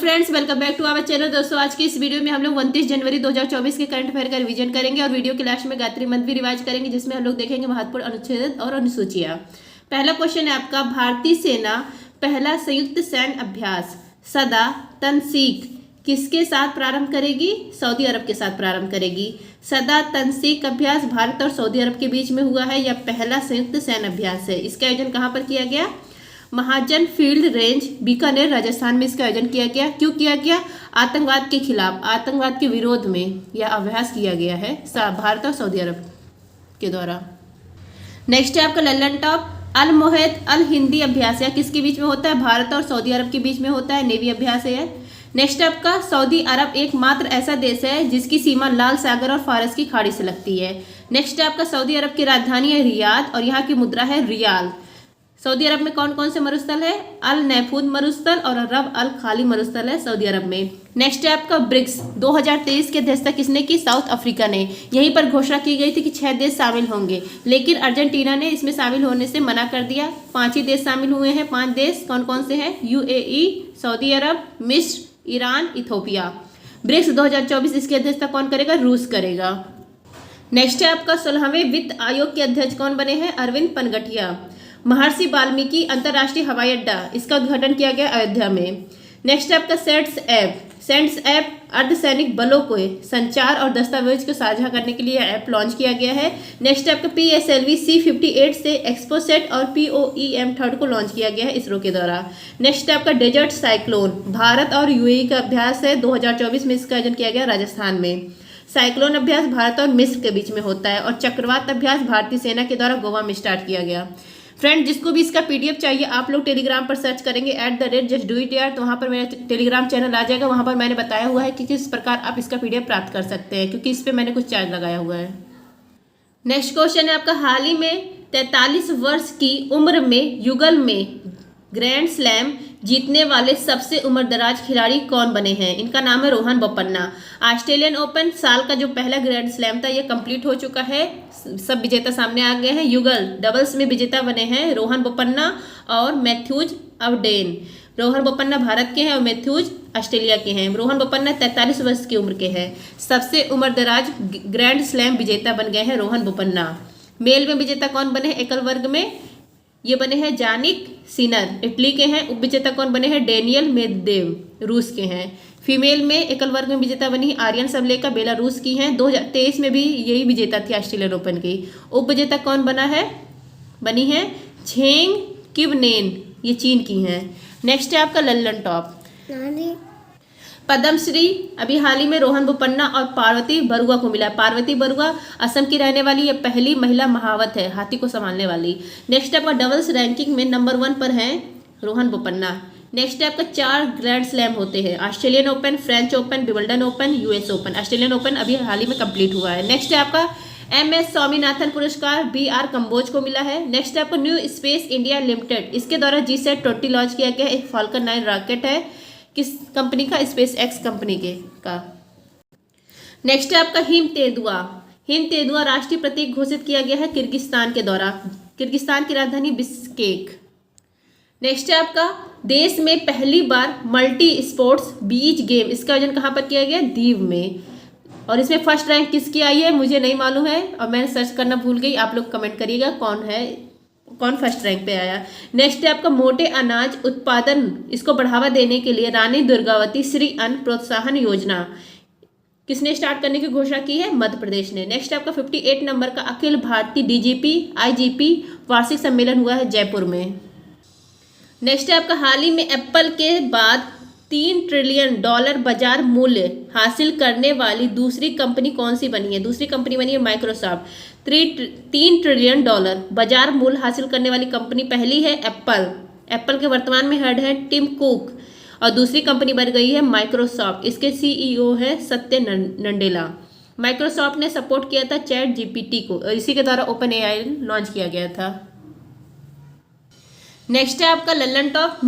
Friends, welcome back to our channel. दोस्तों, आज की इस वीडियो में हम लोग 29 जनवरी 2024 के करंट अफेयर का रिवीजन करेंगे और वीडियो के लास्ट में गायत्री मंत्र भी रिवाइज करेंगे, जिसमें हम लोग देखेंगे महत्वपूर्ण अनुच्छेद और अनुसूचियां। पहला क्वेश्चन है आपका, भारतीय सेना पहला संयुक्त सैन्य अभ्यास सदा तनसीक किसके साथ प्रारंभ करेगी? सऊदी अरब के साथ प्रारंभ करेगी। सदा तनसीक अभ्यास भारत और सऊदी अरब के बीच में हुआ है। यह पहला संयुक्त सैन्य अभ्यास है। इसका आयोजन कहाँ पर किया गया? महाजन फील्ड रेंज, बीकानेर, राजस्थान में इसका आयोजन किया गया। क्यों किया गया? आतंकवाद के खिलाफ, आतंकवाद के विरोध में यह अभ्यास किया गया है भारत और सऊदी अरब के द्वारा। नेक्स्ट है आपका लल्लन टॉप, अल मोहित अल हिंदी अभ्यास या किसके बीच में होता है? भारत और सऊदी अरब के बीच में होता है, नेवी अभ्यास है। नेक्स्ट आपका, सऊदी अरब एकमात्र ऐसा देश है जिसकी सीमा लाल सागर और फारस की खाड़ी से लगती है। नेक्स्ट आपका, सऊदी अरब की राजधानी है रियाद और यहाँ की मुद्रा है रियाल। सऊदी अरब में कौन कौन से मरुस्थल है? अल नैफूद मरुस्थल और रब अल खाली मरुस्थल है सऊदी अरब में। नेक्स्ट है आपका ब्रिक्स, 2023 की अध्यक्षता किसने की? साउथ अफ्रीका ने। यहीं पर घोषणा की गई थी कि 6 देश शामिल होंगे, लेकिन अर्जेंटीना ने इसमें शामिल होने से मना कर दिया। 5 ही देश शामिल हुए हैं। 5 देश कौन कौन से हैं? UAE, सऊदी अरब, मिस्र, ईरान, इथोपिया। ब्रिक्स 2024 इसकी अध्यक्षता कौन करेगा? रूस करेगा। नेक्स्ट है आपका 16वें वित्त आयोग के अध्यक्ष कौन बने हैं? अरविंद पनगठिया। महर्षि वाल्मीकि अंतर्राष्ट्रीय हवाई अड्डा, इसका उद्घाटन किया गया अयोध्या में। नेक्स्ट आपका सेंट्स ऐप अर्धसैनिक बलों को संचार और दस्तावेज को साझा करने के लिए ऐप लॉन्च किया गया है। नेक्स्ट आपका PSLV C58 से एक्सपोसेट और POEM 3 को लॉन्च किया गया है इसरो के द्वारा। नेक्स्ट आपका डेजर्ट साइक्लोन, भारत और UAE का अभ्यास है। 2024 में इसका आयोजन किया गया राजस्थान में। साइक्लोन अभ्यास भारत और मिस्र के बीच में होता है और चक्रवात अभ्यास भारतीय सेना के द्वारा गोवा में स्टार्ट किया गया। फ्रेंड, जिसको भी इसका PDF चाहिए आप लोग टेलीग्राम पर सर्च करेंगे @justdoityar, तो वहाँ पर मेरा टेलीग्राम चैनल आ जाएगा। वहाँ पर मैंने बताया हुआ है कि किस प्रकार आप इसका PDF प्राप्त कर सकते हैं, क्योंकि इस पर मैंने कुछ चार्ज लगाया हुआ है। नेक्स्ट क्वेश्चन है आपका, हाल ही में 43 वर्ष की उम्र में युगल में ग्रैंड स्लैम जीतने वाले सबसे उम्रदराज खिलाड़ी कौन बने हैं? इनका नाम है रोहन बोपन्ना। ऑस्ट्रेलियन ओपन साल का जो पहला ग्रैंड स्लैम था, यह कंप्लीट हो चुका है। सब विजेता सामने आ गए हैं। युगल डबल्स में विजेता बने हैं रोहन बोपन्ना और मैथ्यूज अवडेन। रोहन बोपन्ना भारत के हैं और मैथ्यूज ऑस्ट्रेलिया के हैं। रोहन बोपन्ना 43 वर्ष की उम्र के हैं। सबसे उम्रदराज ग्रैंड स्लैम विजेता बन गए हैं रोहन बोपन्ना। मेल में विजेता कौन बने हैं? एकल वर्ग में ये बने हैं जानिक सिनर, इटली के हैं। उप विजेता कौन बने हैं? डेनियल मेदवेदेव, रूस के हैं। फीमेल में एकल वर्ग में विजेता बनी आर्यन सबलेका, बेलारूस की हैं। 2023 में भी यही विजेता थी ऑस्ट्रेलियन ओपन की। उप विजेता कौन बनी है झेंग किवनेन, ये चीन की हैं। नेक्स्ट है आपका लल्लन टॉप, पद्मश्री अभी हाल ही में रोहन बोपन्ना और पार्वती बरुआ को मिला। पार्वती बरुआ असम की रहने वाली यह पहली महिला महावत है, हाथी को संभालने वाली। नेक्स्ट आपका डबल्स रैंकिंग में नंबर 1 पर है रोहन बोपन्ना। नेक्स्ट आपका 4 ग्रैंड स्लैम होते हैं, Australian open, French open, Wimbledon open, US open. Australian open अभी हाल ही में कंप्लीट हुआ है। नेक्स्ट है आपका MS स्वामीनाथन पुरस्कार BR कंबोज को मिला है। नेक्स्ट आपको न्यू स्पेस इंडिया लिमिटेड, इसके द्वारा GSAT-20 लॉन्च किया गया। एक फाल्कन 9 रॉकेट है, किस कंपनी का? SpaceX कंपनी का। नेक्स्ट है आपका हिम तेंदुआ राष्ट्रीय प्रतीक घोषित किया गया है किर्गिस्तान के द्वारा। किर्गिस्तान की राजधानी बिश्केक। नेक्स्ट है आपका देश में पहली बार मल्टी स्पोर्ट्स बीच गेम, इसका आयोजन कहाँ पर किया गया? दीव में। और इसमें फर्स्ट रैंक किसकी आई है मुझे नहीं मालूम है और मैंने सर्च करना भूल गई। आप लोग कमेंट करिएगा कौन फर्स्ट रैंक पे आया। नेक्स्ट है आपका मोटे अनाज उत्पादन, इसको बढ़ावा देने के लिए रानी दुर्गावती श्री अन्न प्रोत्साहन योजना किसने स्टार्ट करने की घोषणा की है? मध्य प्रदेश ने। नेक्स्ट आपका 58 नंबर का अखिल भारतीय DGP IGP वार्षिक सम्मेलन हुआ है जयपुर में। नेक्स्ट है आपका हाल ही में एप्पल के बाद $3 ट्रिलियन बाजार मूल्य हासिल करने वाली दूसरी कंपनी कौन सी बनी है? दूसरी कंपनी बनी है माइक्रोसॉफ्ट। 3 ट्रिलियन बाजार मूल्य हासिल करने वाली कंपनी पहली है एप्पल के वर्तमान में हेड है टिम कुक और दूसरी कंपनी बन गई है माइक्रोसॉफ्ट। इसके CEO है सत्य नडेला। माइक्रोसॉफ्ट ने सपोर्ट किया था ChatGPT को और इसी के द्वारा OpenAI लॉन्च किया गया था। नेक्स्ट है आपका लल्लन टॉप,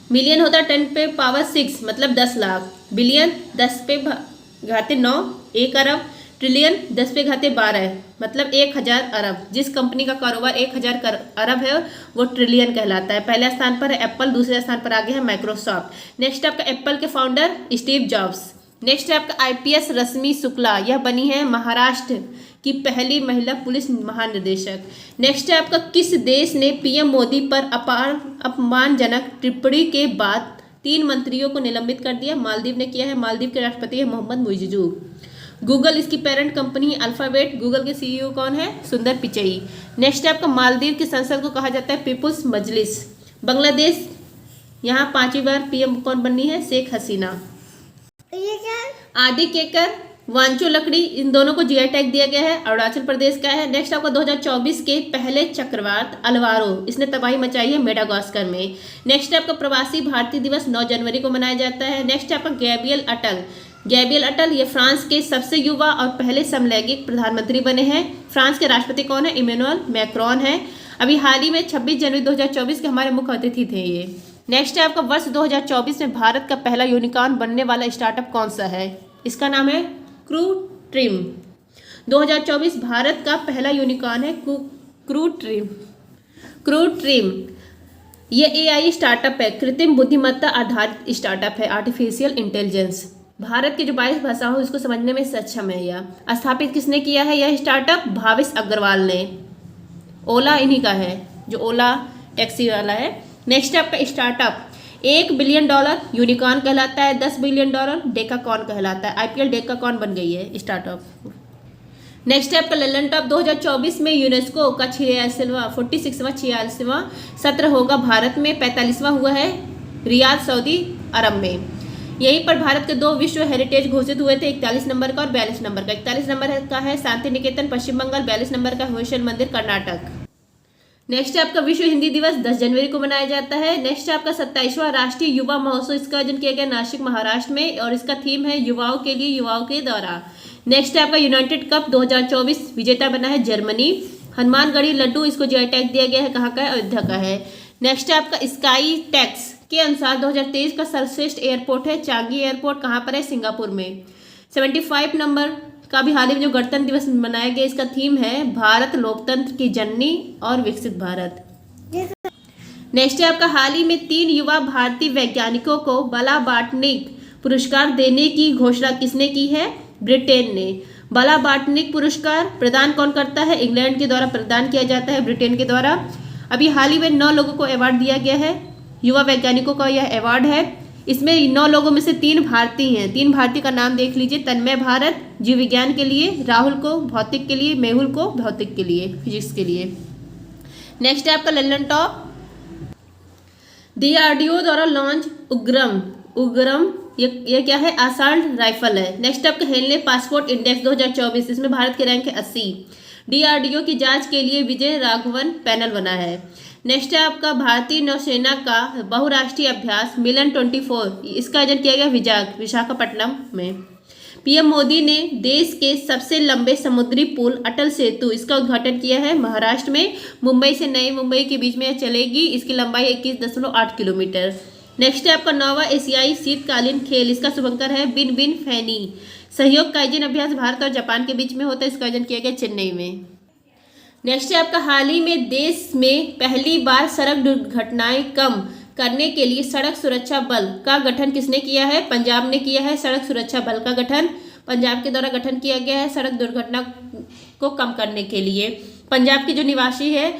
मिलियन होता है 10 पे पावर 6 मतलब 10 लाख। बिलियन 10 पे घाते 9, 1 अरब। ट्रिलियन 10⁻12 मतलब 1000 अरब। जिस कंपनी का कारोबार 1000 अरब है वो ट्रिलियन कहलाता है। पहले स्थान पर है एप्पल, दूसरे स्थान पर आगे है माइक्रोसॉफ्ट। नेक्स्ट आपका एप्पल के फाउंडर स्टीव जॉब्स। नेक्स्ट है आपका आईपीएस रश्मि शुक्ला, यह बनी है महाराष्ट्र की पहली महिला पुलिस महानिदेशक। नेक्स्ट है आपका किस देश ने पीएम मोदी पर अपमानजनक टिप्पणी के बाद 3 मंत्रियों को निलंबित कर दिया? मालदीव ने किया है। मालदीव के राष्ट्रपति है मोहम्मद मुइज़ू। गूगल इसकी पेरेंट कंपनी अल्फाबेट। गूगल के सीईओ कौन है? सुंदर पिचई। नेक्स्ट है आपका मालदीव की संसद को कहा जाता है पीपुल्स मजलिस। बांग्लादेश, यहाँ 5वीं बार पीएम कौन बनी है? शेख हसीना। आदि केकर, वांचो लकड़ी, इन दोनों को जीआई टैग दिया गया है। अरुणाचल प्रदेश का है। नेक्स्ट आपका 2024 के पहले चक्रवात अलवारो, इसने तबाही मचाई है मेडागास्कर में। नेक्स्ट आपका प्रवासी भारतीय दिवस 9 जनवरी को मनाया जाता है। नेक्स्ट आपका गैब्रियल अटल। गैब्रियल अटल ये फ्रांस के सबसे युवा और पहले समलैंगिक प्रधानमंत्री बने हैं। फ्रांस के राष्ट्रपति कौन है? इमैनुअल मैक्रोन है। अभी हाल ही में 26 जनवरी 2024 के हमारे मुख्य अतिथि थे ये। नेक्स्ट है आपका वर्ष 2024 में भारत का पहला यूनिकॉर्न बनने वाला स्टार्टअप कौन सा है? इसका नाम है क्रू ट्रिम। 2024 भारत का पहला यूनिकॉर्न है क्रू ट्रिम। ये एआई स्टार्टअप है, कृत्रिम बुद्धिमत्ता आधारित स्टार्टअप है, आर्टिफिशियल इंटेलिजेंस। भारत के जो 22 भाषाओं है उसको समझने में सक्षम है। यह स्थापित किसने किया है? यह स्टार्टअप भाविश अग्रवाल ने। ओला इन्हीं का है, जो ओला टैक्सी वाला है। नेक्स्ट आपका स्टार्टअप $1 बिलियन यूनिकॉर्न कहलाता है। $10 बिलियन डेकाकॉन कहलाता है। आईपीएल डेकाकॉन बन गई है स्टार्टअप। नेक्स्ट है आपका ललन टॉप 2024 में यूनेस्को का 46वां सत्र होगा भारत में। 45वां हुआ है रियाद सऊदी अरब में। यहीं पर भारत के 2 विश्व हेरिटेज घोषित हुए थे, 41 नंबर का और 42 नंबर का। 41 नंबर का है शांति निकेतन पश्चिम बंगाल, 42 नंबर का होयसल मंदिर कर्नाटक। नेक्स्ट है आपका विश्व हिंदी दिवस 10 जनवरी को मनाया जाता है। नेक्स्ट है आपका 27वां राष्ट्रीय युवा महोत्सव, इसका आयोजन किया गया नासिक महाराष्ट्र में और इसका थीम है युवाओं के लिए युवाओं के द्वारा। नेक्स्ट है आपका यूनाइटेड कप 2024 विजेता बना है जर्मनी। हनुमानगढ़ी लड्डू, इसको जीआई टैग दिया गया है, कहाँ का है? अयोध्या का है। नेक्स्ट है आपका स्काई टैक्स के अनुसार 2023 का सर्वश्रेष्ठ एयरपोर्ट है चांगी एयरपोर्ट, कहाँ पर है? सिंगापुर में। 75 नंबर का भी हाल ही में जो गणतंत्र दिवस मनाया गया, इसका थीम है भारत लोकतंत्र की जननी और विकसित भारत। नेक्स्ट है आपका हाल ही में 3 युवा भारतीय वैज्ञानिकों को बला बाटनिक पुरस्कार देने की घोषणा किसने की है? ब्रिटेन ने। बला बाटनिक पुरस्कार प्रदान कौन करता है? इंग्लैंड के द्वारा प्रदान किया जाता है, ब्रिटेन के द्वारा। अभी हाल ही में 9 लोगों को अवार्ड दिया गया है, युवा वैज्ञानिकों का यह अवार्ड है। इसमें 9 लोगों में से 3 भारतीय हैं। 3 भारतीय का नाम देख लीजिए। तन्मय भारत जीव विज्ञान के लिए, राहुल को भौतिक के लिए, मेहुल को भौतिक के लिए, फिजिक्स के लिए। नेक्स्ट है आपका ललन टॉप डीआरडीओ द्वारा लॉन्च उग्रम ये क्या है? असॉल्ट राइफल है। नेक्स्ट आपका हेनले पासपोर्ट इंडेक्स 2024, इसमें भारत के रैंक है 80। डीआरडीओ की जांच के लिए विजय राघवन पैनल बना है। नेक्स्ट है आपका भारतीय नौसेना का बहुराष्ट्रीय अभ्यास मिलन 24, इसका आयोजन किया गया विशाखापट्टनम में। पीएम मोदी ने देश के सबसे लंबे समुद्री पुल अटल सेतु, इसका उद्घाटन किया है महाराष्ट्र में। मुंबई से नई मुंबई के बीच में चलेगी, इसकी लंबाई 21.8 किलोमीटर। नेक्स्ट है आपका 9वां एशियाई शीतकालीन खेल, इसका शुभंकर है बिन बिन फैनी। सहयोग काइजिन अभ्यास भारत और जापान के बीच में होता है, इसका आयोजन किया गया चेन्नई में। नेक्स्ट है आपका हाल ही में देश में पहली बार सड़क दुर्घटनाएं कम करने के लिए सड़क सुरक्षा बल का गठन किसने किया है? पंजाब ने किया है। सड़क सुरक्षा बल का गठन पंजाब के द्वारा गठन किया गया है सड़क दुर्घटना को कम करने के लिए। पंजाब के जो निवासी है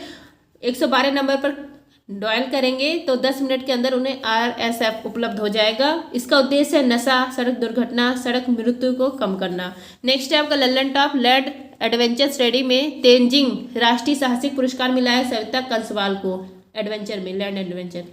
112 नंबर पर डायल करेंगे तो 10 मिनट के अंदर उन्हें RSF उपलब्ध हो जाएगा। इसका उद्देश्य है नशा, सड़क दुर्घटना, सड़क मृत्यु को कम करना। नेक्स्ट है आपका Lalan top land adventure study में तेंजिंग राष्ट्रीय साहसिक पुरस्कार मिला है सविता कंसवाल को एडवेंचर में, लैंड एडवेंचर।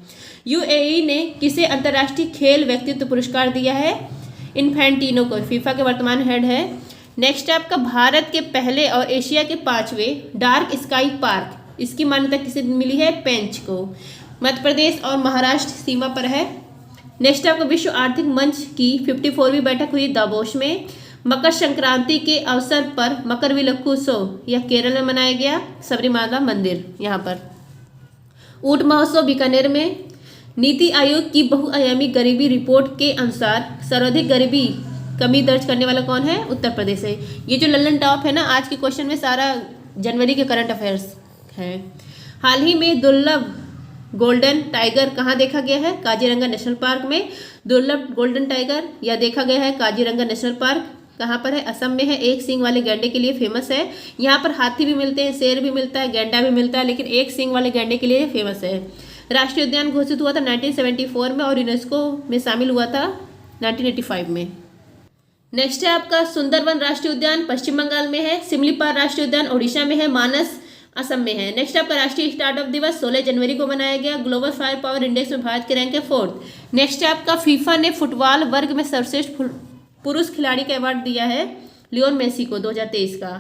यूएई ने किसे अंतर्राष्ट्रीय खेल व्यक्तित्व पुरस्कार दिया है? इन्फेंटिनो को, फीफा के वर्तमान हेड है। नेक्स्ट है आपका भारत के पहले और एशिया के 5वें डार्क स्काई पार्क, इसकी मान्यता किसे मिली है? पेंच को। मध्य प्रदेश और महाराष्ट्र सीमा पर है। नेक्स्ट आपको विश्व आर्थिक मंच की 54वीं बैठक हुई दावोस में। मकर संक्रांति के अवसर पर मकरविलक्कुसोव यह केरल में मनाया गया, सबरीमाला मंदिर यहाँ पर। ऊंट महोत्सव बीकानेर में। नीति आयोग की बहुआयामी गरीबी रिपोर्ट के अनुसार सर्वाधिक गरीबी कमी दर्ज करने वाला कौन है? उत्तर प्रदेश है। ये जो लल्लन टॉप है ना, आज के क्वेश्चन में सारा जनवरी के करंट अफेयर्स है। हाल ही में दुर्लभ गोल्डन टाइगर कहाँ देखा गया है? काजीरंगा नेशनल पार्क में। दुर्लभ गोल्डन टाइगर यह देखा गया है काजीरंगा नेशनल पार्क। कहाँ पर है? असम में है। एक सींग वाले गैंडे के लिए फेमस है। यहाँ पर हाथी भी मिलते हैं, शेर भी मिलता है, गैंडा भी मिलता है, लेकिन एक सींग वाले गैंडे के लिए फेमस है। राष्ट्रीय उद्यान घोषित हुआ था 1974 में और यूनेस्को में शामिल हुआ था 1985 में। नेक्स्ट है आपका सुंदरवन राष्ट्रीय उद्यान पश्चिम बंगाल में है। सिमलीपाल राष्ट्रीय उद्यान ओडिशा में है। मानस असम में है। नेक्स्ट आपका राष्ट्रीय स्टार्टअप दिवस 16 जनवरी को मनाया गया। ग्लोबल फायर पावर इंडेक्स में भारत के रैंक है 4th। नेक्स्ट आपका फीफा ने फुटबॉल वर्ग में सर्वश्रेष्ठ पुरुष खिलाड़ी का अवार्ड दिया है लियोन मेसी को 2023 का।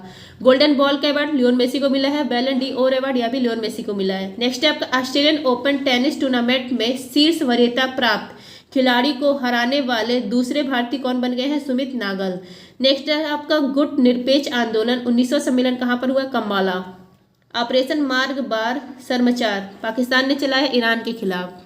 गोल्डन बॉल का अवार्ड लियोन मेसी को मिला है। बैलन डी ओर अवार्ड यह भी लियोन मेसी को मिला है। नेक्स्ट है आपका ऑस्ट्रेलियन ओपन टेनिस टूर्नामेंट में शीर्ष वरीयता प्राप्त खिलाड़ी को हराने वाले दूसरे भारतीय कौन बन गए हैं? सुमित नागल। नेक्स्ट है आपका गुट निरपेक्ष आंदोलन 1900 सम्मेलन कहाँ पर हुआ? कंबाला। ऑपरेशन मार्ग बार सरमचार पाकिस्तान ने चलाया ईरान के खिलाफ।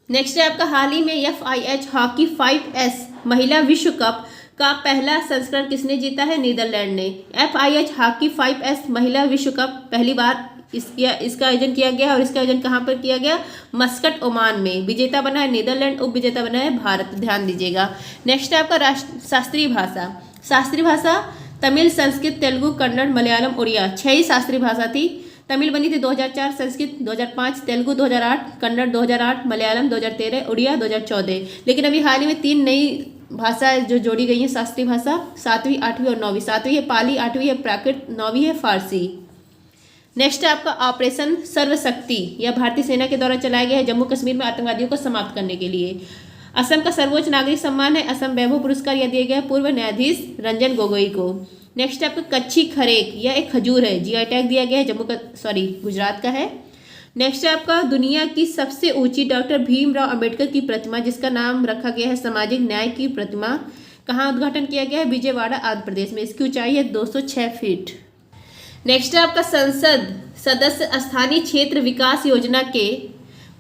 नेक्स्ट है आपका हाल ही में FIH हॉकी 5S महिला विश्व कप का पहला संस्करण किसने जीता है? नीदरलैंड ने। FIH हॉकी 5S महिला विश्व कप पहली बार इसका आयोजन किया गया और इसका आयोजन कहाँ पर किया गया? मस्कट ओमान में। विजेता बना है नीदरलैंड, उप विजेता बना है भारत, ध्यान दीजिएगा। नेक्स्ट है आपका शास्त्रीय भाषा। शास्त्रीय भाषा तमिल, संस्कृत, तेलुगु, कन्नड़, मलयालम, उड़िया 6 ही शास्त्रीय भाषा थी। तमिल बनी थी 2004, संस्कृत 2005, तेलुगु 2008, कन्नड़ 2008, मलयालम 2013, उड़िया 2014। लेकिन अभी हाल ही में 3 नई भाषा जो जोड़ी गई हैं शास्त्रीय भाषा, 7वीं, 8वीं और 9वीं। 7वीं है पाली, 8वीं है प्राकृत, 9वीं है फारसी। नेक्स्ट है आपका ऑपरेशन सर्वशक्ति। यह भारतीय सेना के द्वारा चलाया गया है जम्मू कश्मीर में आतंकवादियों को समाप्त करने के लिए। असम का सर्वोच्च नागरिक सम्मान है असम वैभव पुरस्कार। यह दिया गया है पूर्व न्यायाधीश रंजन गोगोई को। नेक्स्ट आपका कच्ची खरेक, यह एक खजूर है, GI टैग दिया गया है गुजरात का है। नेक्स्ट है आपका दुनिया की सबसे ऊंची डॉक्टर भीमराव अंबेडकर की प्रतिमा जिसका नाम रखा गया है सामाजिक न्याय की प्रतिमा, कहाँ उद्घाटन किया गया है? विजयवाड़ा आंध्र प्रदेश में। इसकी ऊंचाई है 206 फीट। नेक्स्ट है आपका संसद सदस्य स्थानीय क्षेत्र विकास योजना के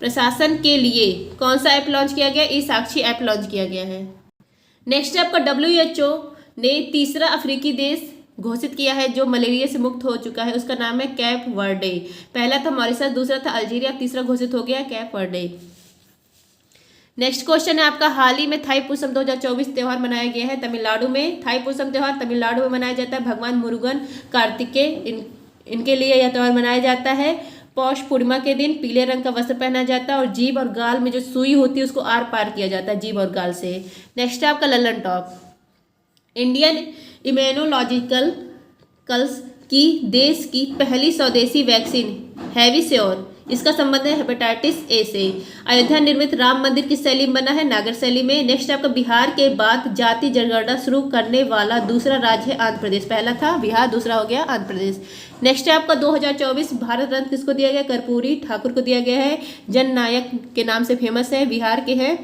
प्रशासन के लिए कौन सा ऐप लॉन्च किया गया? ई-साक्षी ऐप लॉन्च किया गया है। नेक्स्ट है आपका WHO ने तीसरा अफ्रीकी देश घोषित किया है जो मलेरिया से मुक्त हो चुका है, उसका नाम है कैप वर्डे। पहला था मॉरिशस, दूसरा था अल्जीरिया, तीसरा घोषित हो गया कैप वर्डे। नेक्स्ट क्वेश्चन है आपका हाल ही में थाईपुसम 2024 त्यौहार मनाया गया है तमिलनाडु में। थाईपुसम त्यौहार तमिलनाडु में मनाया जाता है। भगवान मुरुगन कार्तिकेय इनके लिए यह त्यौहार मनाया जाता है। पौष पूर्णिमा के दिन पीले रंग का वस्त्र पहना जाता है और जीभ और गाल में जो सुई होती है उसको आर पार किया जाता है जीभ और गाल से। नेक्स्ट है आपका Lallantop. Indian Immunologicals की देश की पहली स्वदेशी वैक्सीन हैविस्योर, इसका संबंध है हेपेटाइटिस ए से। अयोध्या निर्मित राम मंदिर किस शैली में बना है? नागर शैली में। नेक्स्ट आपका बिहार के बाद जाति जनगणना शुरू करने वाला दूसरा राज्य है आंध्र प्रदेश। पहला था बिहार, दूसरा हो गया आंध्र प्रदेश। नेक्स्ट है आपका 2024 भारत रत्न किसको दिया गया? कर्पूरी ठाकुर को दिया गया है, जननायक के नाम से फेमस है, बिहार के हैं,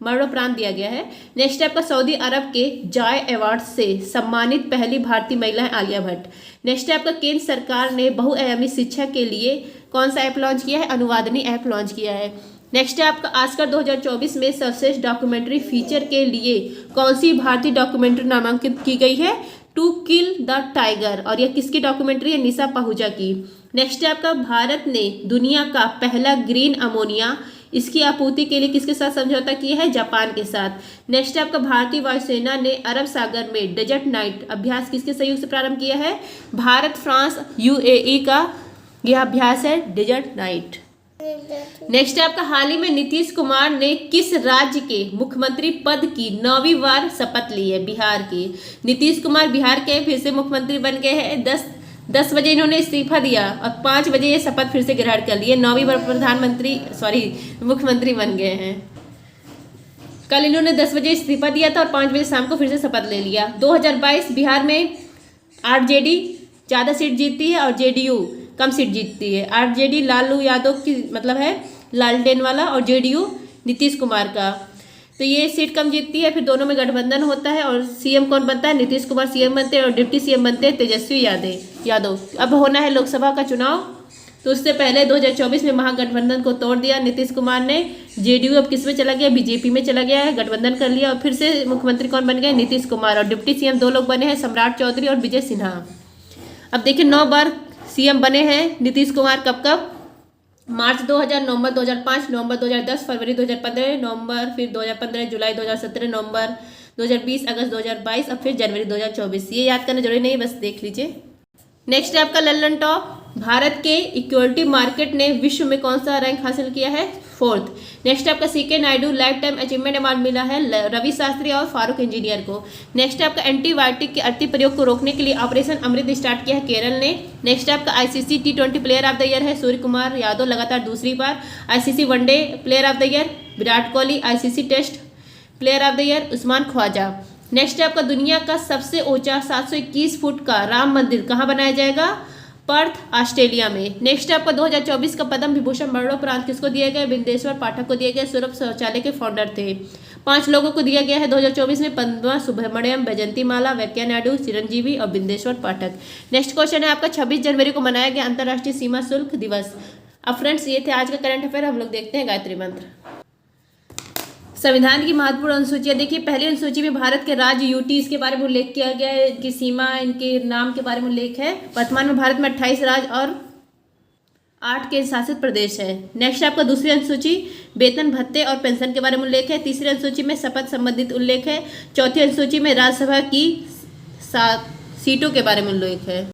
मरणोपरांत दिया गया है। नेक्स्ट आपका सऊदी अरब के जॉय अवार्ड से सम्मानित पहली भारतीय महिला है आलिया भट्ट। नेक्स्ट आपका केंद्र सरकार ने बहुआयामी शिक्षा के लिए कौन सा ऐप लॉन्च किया है? अनुवादनी ऐप लॉन्च किया है। नेक्स्ट है आपका ऑस्कर 2024 में सर्वश्रेष्ठ डॉक्यूमेंट्री फीचर के लिए कौन सी भारतीय डॉक्यूमेंट्री नामांकित की गई है? टू किल द टाइगर, और यह किसकी डॉक्यूमेंट्री है? निशा पाहुजा की। नेक्स्ट है आपका भारत ने दुनिया का पहला ग्रीन अमोनिया इसकी आपूर्ति के लिए किसके साथ समझौता किया है? जापान के साथ। नेक्स्ट आपका भारतीय वायुसेना ने अरब सागर में डेजर्ट नाइट अभ्यास किसके सहयोग से प्रारंभ किया है? भारत, फ्रांस, UAE का यह अभ्यास है डेजर्ट नाइट। नेक्स्ट आपका हाल ही में नीतीश कुमार ने किस राज्य के मुख्यमंत्री पद की 9वीं बार शपथ ली है? बिहार की। नीतीश कुमार बिहार के फिर से मुख्यमंत्री बन गए हैं। 10 बजे इन्होंने इस्तीफा दिया और 5 बजे ये शपथ फिर से ग्रहण कर लिए। 9वीं बार मुख्यमंत्री बन गए हैं। कल इन्होंने 10 बजे इस्तीफा दिया था और 5 बजे शाम को फिर से शपथ ले लिया। 2022 बिहार में RJD ज़्यादा सीट जीतती है और JDU कम सीट जीतती है। RJD लालू यादव की मतलब है लालटेन वाला और JDU नीतीश कुमार का, तो ये सीट कम जीतती है। फिर दोनों में गठबंधन होता है और CM कौन बनता है? नीतीश कुमार CM बनते हैं और डिप्टी CM बनते हैं तेजस्वी यादव। अब होना है लोकसभा का चुनाव तो उससे पहले 2024 में महागठबंधन को तोड़ दिया नीतीश कुमार ने। जेडीयू अब किस में चला गया, बीजेपी में चला गया है, गठबंधन कर लिया और फिर से मुख्यमंत्री कौन बन गए, नीतीश कुमार। और डिप्टी सीएम 2 लोग बने हैं, सम्राट चौधरी और विजय सिन्हा। अब देखिए 9 बार सीएम बने हैं नीतीश कुमार। कब कब, मार्च 2000, नवंबर 2005, नवंबर 2010, फरवरी 2015, नवंबर फिर 2015, जुलाई 2017, नवंबर 2020, अगस्त 2022 और फिर जनवरी 2024। ये याद करना जरूरी नहीं है, बस देख लीजिए। नेक्स्ट है आपका लल्लन टॉप। भारत के इक्विटी मार्केट ने विश्व में कौन सा रैंक हासिल किया है, 4th। नेक्स्ट आपका CK Naidu life time achievement award मिला है रवि शास्त्री और फारूक इंजीनियर को। नेक्स्ट आपका एंटीबायोटिक के अति प्रयोग को रोकने के लिए ऑपरेशन अमृत स्टार्ट किया है केरल ने। नेक्स्ट आपका ICC T20 player of the year है सूर्य कुमार यादव, लगातार दूसरी बार। ICC one day player of the year Virat Kohli. ICC test player of the year Usman Khawaja. Next आपका दुनिया का सबसे ऊंचा 721 फुट का राम मंदिर कहाँ बनाया जाएगा, पर्थ ऑस्ट्रेलिया में। नेक्स्ट आपका 2024 का पद्म विभूषण मरणोपरांत किसको दिया गया, बिंदेश्वर पाठक को दिया गया, सूरभ शौचालय के फाउंडर थे। 5 लोगों को दिया गया है 2024 में, पद्मा सुब्रमण्यम, बैजंती माला, वेंकैया नायडू, चिरंजीवी और बिंदेश्वर पाठक। नेक्स्ट क्वेश्चन है आपका 26 जनवरी को मनाया गया अंतर्राष्ट्रीय सीमा शुल्क दिवस। अब फ्रेंड्स ये थे आज का करंट अफेयर। हम लोग देखते हैं गायत्री मंत्र। संविधान की महत्वपूर्ण अनुसूचियां देखिए, पहली अनुसूची में भारत के राज्य यूटी इसके बारे में उल्लेख किया गया है, इनकी सीमा, इनके नाम के बारे में उल्लेख है। वर्तमान में भारत में 28 राज्य और 8 केंद्र शासित प्रदेश है। नेक्स्ट आपका दूसरी अनुसूची वेतन भत्ते और पेंशन के बारे में उल्लेख है। तीसरी अनुसूची में शपथ संबंधित उल्लेख है। चौथी अनुसूची में राज्यसभा की 7 सीटों के बारे में उल्लेख है।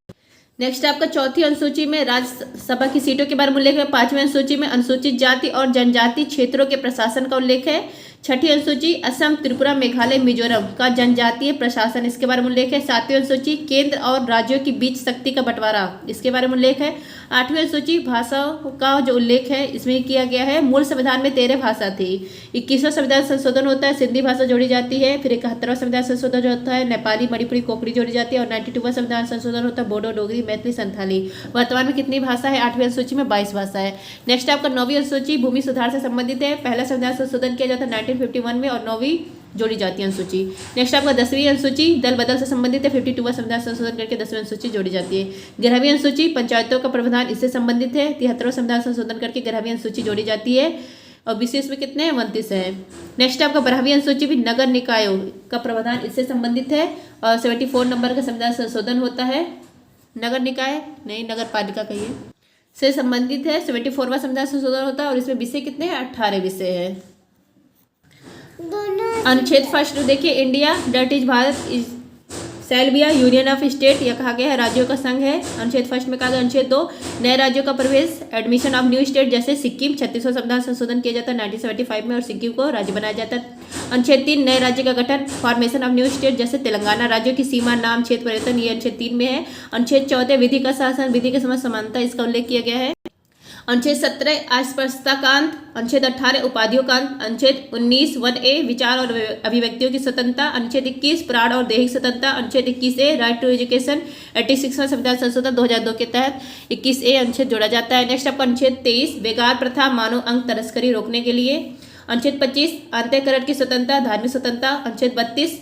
नेक्स्ट आपका चौथी अनुसूची में राज्यसभा की सीटों के बारे में उल्लेख है। 5वीं अनुसूची में अनुसूचित जाति और जनजाति क्षेत्रों के प्रशासन का उल्लेख है। 6ठी अनुसूची असम, त्रिपुरा, मेघालय, मिजोरम का जनजातीय प्रशासन, इसके बारे में उल्लेख है। 7वीं अनुसूची केंद्र और राज्यों के बीच शक्ति का बंटवारा, इसके बारे में उल्लेख है। 8वीं अनुसूची भाषाओं का जो उल्लेख है इसमें किया गया है। मूल संविधान में 13 भाषा थी। 21वां संविधान संशोधन होता है, सिंधी भाषा जोड़ी जाती है। फिर 71वां संविधान संशोधन जो होता है नेपाली, मणिपुरी, कोंकणी जोड़ी जाती है। और 92वां संविधान संशोधन होता है बोडो, डोगरी, मैथिली, संथाली। वर्तमान में कितनी भाषा है, 8वीं अनुसूची में 22 भाषा है। नेक्स्ट आपका 9वीं अनुसूची भूमि सुधार से संबंधित है। पहला संविधान संशोधन किया जाता है 1951 में और 9वीं जोड़ी जाती है अनुसूची। नेक्स्ट आपका 10वीं अनुसूची दल बदल से संबंधित है। 52वां संविधान संशोधन करके 10वीं अनुसूची जोड़ी जाती है। 11वीं अनुसूची पंचायतों का प्रावधान इससे संबंधित है। 73वां संविधान संशोधन करके 11वीं अनुसूची जोड़ी जाती है। और विशेष में कितने हैं, 29 है। नेक्स्ट आपका 12वीं अनुसूची भी नगर निकायों का प्रावधान इससे संबंधित है। और 74 नंबर का संविधान संशोधन होता है, नगर निकाय नहीं नगर पालिका कहिए, से संबंधित है। 74वां संविधान संशोधन होता है और इसमें विषय कितने हैं, 18 विषय है। अनुच्छेद फर्स्ट देखिए, India that is Bharat is shall be union of state, यह कहा गया है राज्यों का संघ है। अनुच्छेद फर्स्ट में कहा गया। अनुच्छेद 2 नए राज्यों का प्रवेश, एडमिशन ऑफ न्यू स्टेट, जैसे सिक्किम 36वां संविधान संशोधन किया जाता है 1975 में और सिक्किम को राज्य बनाया जाता है। अनुच्छेद 3 नए राज्य का गठन, फॉर्मेशन ऑफ न्यू स्टेट, जैसे तेलंगाना। राज्यों की सीमा, नाम, क्षेत्र परिवर्तन, ये अनुच्छेद 3 में है। अनुच्छेद 14 विधि का शासन, विधि के समझ समानता, इसका उल्लेख किया गया है। अनुच्छेद 17 अस्पृश्यता का अंत। अनुच्छेद 18 उपाधियों का अंत। अनुच्छेद 19 1A विचार और अभिव्यक्तियों की स्वतंत्रता। अनुच्छेद 21 प्राण और दैहिक स्वतंत्रता। अनुच्छेद 21A राइट टू एजुकेशन, 86वां संविधान संशोधन 2002 के तहत 21A अनुच्छेद जोड़ा जाता है। नेक्स्ट आपका अनुच्छेद 23 बेगार प्रथा, मानव अंग तस्करी रोकने के लिए। अनुच्छेद 25 अंतःकरण की स्वतंत्रता, धार्मिक स्वतंत्रता। अनुच्छेद 32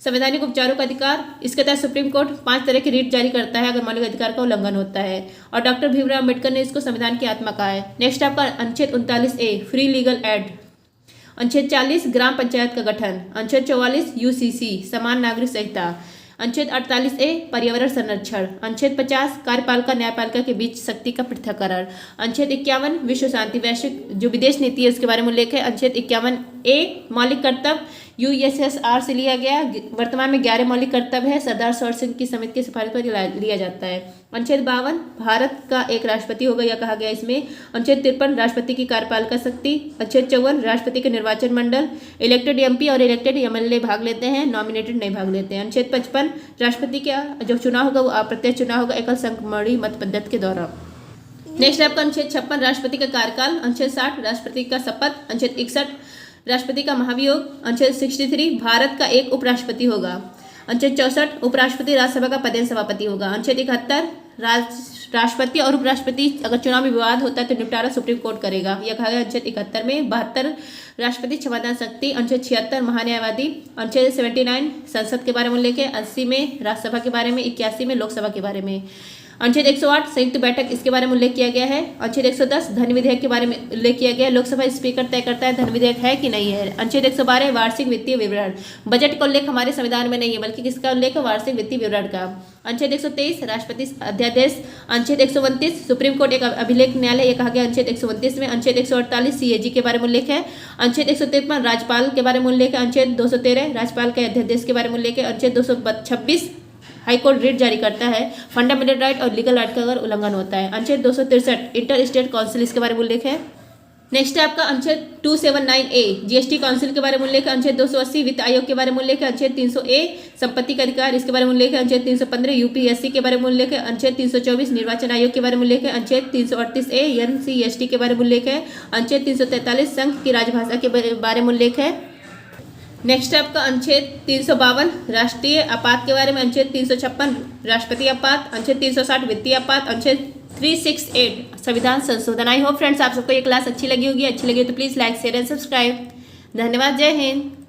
संवैधानिक उपचारों का अधिकार, इसके तहत सुप्रीम कोर्ट 5 तरह की रीट जारी करता है अगर मौलिक अधिकार का उल्लंघन होता है। और डॉक्टर भीमराव अम्बेडकर ने इसको संविधान की आत्मा कहा है। नेक्स्ट आपका अनुच्छेद 39A फ्री लीगल एड। अनुच्छेद 40 ग्राम पंचायत का गठन। अनुच्छेद 44 UCC समान नागरिक संहिता। अनुच्छेद 48A पर्यावरण संरक्षण। अनुच्छेद 50 कार्यपालिका न्यायपालिका के बीच शक्ति का पृथक्करण। अनुच्छेद 51 विश्व शांति, वैश्विक जो विदेश नीति है उसके बारे में उल्लेख है। अनुच्छेद 51A मौलिक कर्तव्य USSR से लिया गया। वर्तमान में 11 मौलिक कर्तव्य है, सरदार सरोवर सिंह की समिति की सिफारिश पर लिया जाता है। अनुच्छेद 52 भारत का एक राष्ट्रपति होगा, यह कहा गया इसमें। अनुच्छेद 53 राष्ट्रपति की कार्यपालिका शक्ति। अनुच्छेद 54 राष्ट्रपति के निर्वाचन मंडल, इलेक्टेड MP और इलेक्टेड MLA भाग लेते हैं, नॉमिनेटेड नहीं भाग लेते हैं। अनुच्छेद 55 राष्ट्रपति का जो चुनाव होगा वो अप्रत्यक्ष चुनाव होगा एकल संक्रमणी मत पद्धति के द्वारा। नेक्स्ट आपका अनुच्छेद 56 राष्ट्रपति का कार्यकाल। अनुच्छेद 60 राष्ट्रपति का शपथ। अनुच्छेद 61 राष्ट्रपति का महाभियोग। अनुच्छेद 63 भारत का एक उपराष्ट्रपति होगा। अनुच्छेद 64 उपराष्ट्रपति राज्यसभा का पदेन सभापति होगा। अनुच्छेद 71 राष्ट्रपति और उपराष्ट्रपति अगर चुनाव में विवाद होता है तो निपटारा सुप्रीम कोर्ट करेगा, यह कहा गया अनुच्छेद 71 में। 72 राष्ट्रपति क्षमता शक्ति। अनुच्छेद 76 महान्यायवादी। अनुच्छेद 79 संसद के बारे में उल्लेख है। 80 में राज्यसभा के बारे में, 81 में लोकसभा के बारे में। अनुच्छेद 108 संयुक्त बैठक, इसके बारे में उल्लेख किया गया है। अनुच्छेद 110 धन विधेयक के बारे में उल्लेख किया गया है। लोकसभा स्पीकर तय करता है धन विधेयक है कि नहीं है। अनुच्छेद 112 वार्षिक वित्तीय विवरण, बजट का उल्लेख हमारे संविधान में नहीं है, बल्कि किसका उल्लेख है, वार्षिक वित्तीय विवरण का। अनुच्छेद 123 राष्ट्रपति अध्यादेश। अनुच्छेद 129 सुप्रीम कोर्ट एक अभिलेख न्यायालय, ये कहा गया अनुच्छेद 129 में। अनुच्छेद 148 CAG के बारे में उल्लेख है। अनुच्छेद 153 राज्यपाल के बारे में उल्लेख है। अनुच्छेद 213 राज्यपाल के अध्यादेश के बारे में उल्लेख है। अनुच्छेद 226 हाईकोर्ट रिट जारी करता है फंडामेंटल राइट और लीगल राइट का अगर उल्लंघन होता है। अनुच्छेद 263 इंटर स्टेट काउंसिल, इसके बारे में उल्लेख है। नेक्स्ट है आपका अनुच्छेद 279A GST काउंसिल के बारे में उल्लेख है। अनुच्छेद 280 वित्त आयोग के बारे में उल्लेख है। अनुच्छेद 300A संपत्ति का अधिकार, इसके बारे में उल्लेख है। अनुच्छेद 315 UPSC के बारे में उल्लेख है। अनुच्छेद 324 निर्वाचन आयोग के बारे में उल्लेख है। अनुच्छेद 338A NCST के बारे में उल्लेख है। अनुच्छेद 343 संघ की राजभाषा के बारे में उल्लेख है। नेक्स्ट है आपका अनुच्छेद 352 राष्ट्रीय आपात के बारे में। अनुच्छेद 356 राष्ट्रपति आपात। अनुच्छेद 360 वित्तीय आपात। अनुच्छेद 368 संविधान संशोधन। आई होप फ्रेंड्स आप सबको ये क्लास अच्छी लगी होगी। अच्छी लगी तो please like share and subscribe. धन्यवाद। जय हिंद।